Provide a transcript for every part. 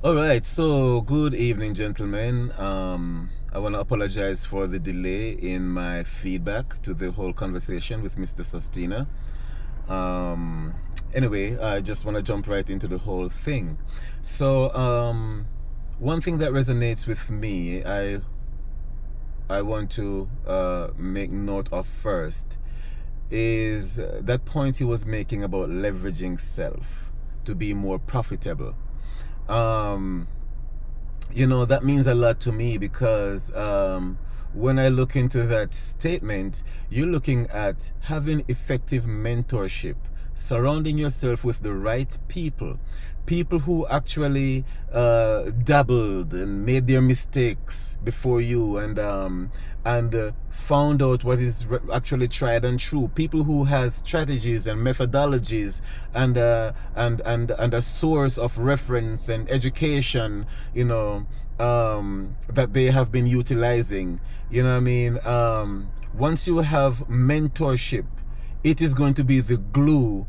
All right, so good evening, gentlemen. I want to apologize for the delay in my feedback to the whole conversation with Mr. Sustina. Anyway, I just want to jump right into the whole thing. So, one thing that resonates with me, I want to make note of first, is that point he was making about leveraging self to be more profitable. Um, that means a lot to me because when I look into that statement, you're looking at having effective mentorship, surrounding yourself with the right people who actually dabbled and made their mistakes before you and found out what is actually tried and true. People who has strategies and methodologies and a source of reference and education, that they have been utilizing. You know what I mean? Once you have mentorship, it is going to be the glue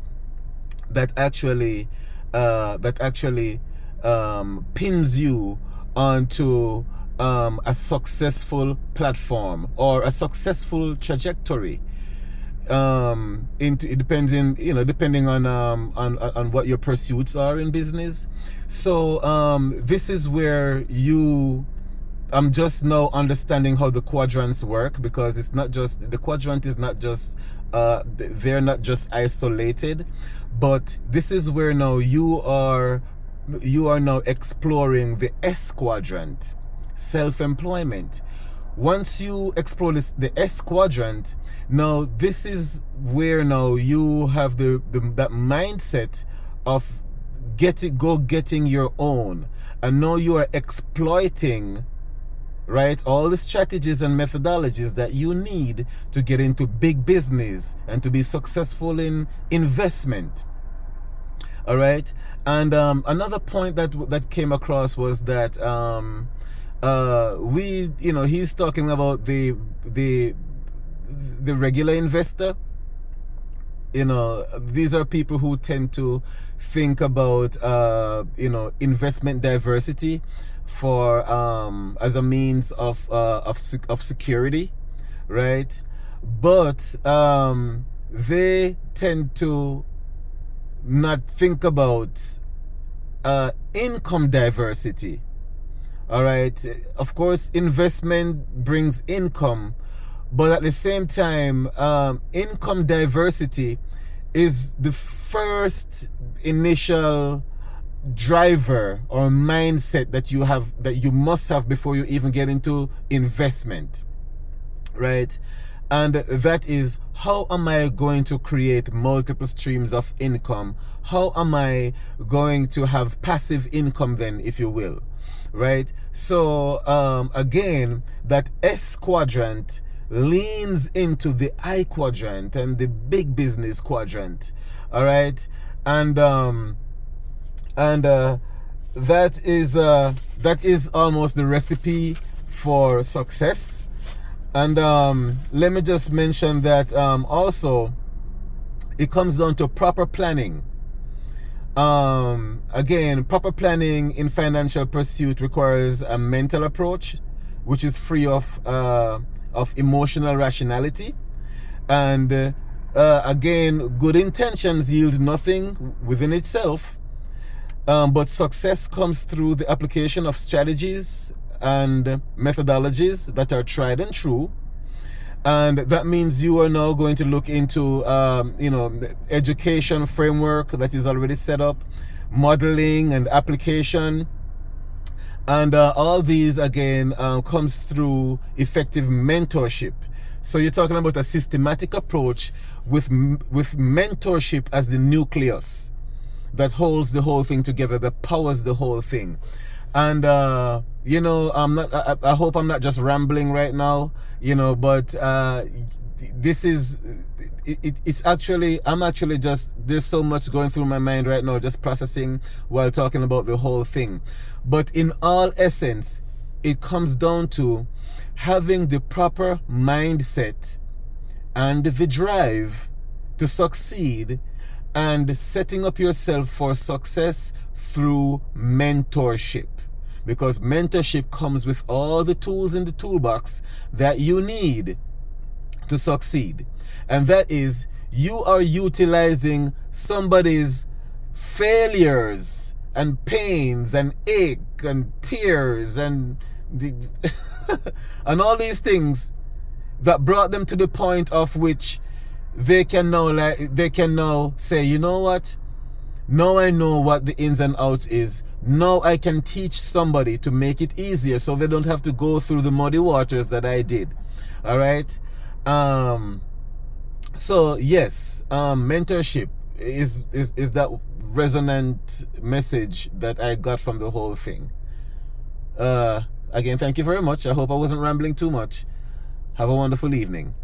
that actually pins you onto a successful platform or a successful trajectory. It depends depending on what your pursuits are in business. So this is where I'm just now understanding how the quadrants work, because it's not just the quadrant is not just they're not just isolated, but this is where now you are now exploring the S quadrant, self-employment. Once you explore the S quadrant, now this is where now you have that mindset of getting your own, and now you are exploiting, right, all the strategies and methodologies that you need to get into big business and to be successful in investment. All right. And another point that came across was that he's talking about the regular investor. These are people who tend to think about investment diversity for as a means of security, right? But they tend to not think about income diversity. All right. Of course, investment brings income, but at the same time, income diversity is the first initial driver or mindset that you must have before you even get into investment, right? And that is, how am I going to create multiple streams of income? How am I going to have passive income then, if you will, right? So again, that S quadrant leans into the I quadrant and the big business quadrant. All right. And that is almost the recipe for success. And let me just mention that also it comes down to proper planning. Again, proper planning in financial pursuit requires a mental approach, which is free of emotional rationality. And again, good intentions yield nothing within itself, but success comes through the application of strategies and methodologies that are tried and true. And that means you are now going to look into the education framework that is already set up, modeling and application. And all these again comes through effective mentorship. So you're talking about a systematic approach with mentorship as the nucleus that holds the whole thing together, that powers the whole thing. And I hope I'm not just rambling right now, but this is it's actually, I'm actually just, there's so much going through my mind right now, just processing while talking about the whole thing. But in all essence, it comes down to having the proper mindset and the drive to succeed, and setting up yourself for success through mentorship. Because mentorship comes with all the tools in the toolbox that you need to succeed. And that is, you are utilizing somebody's failures and pains and ache and tears and and all these things that brought them to the point of which they can now say, you know what? Now I know what the ins and outs is. Now I can teach somebody to make it easier so they don't have to go through the muddy waters that I did. All right. So yes, mentorship is that resonant message that I got from the whole thing. Again, thank you very much. I hope I wasn't rambling too much. Have a wonderful evening.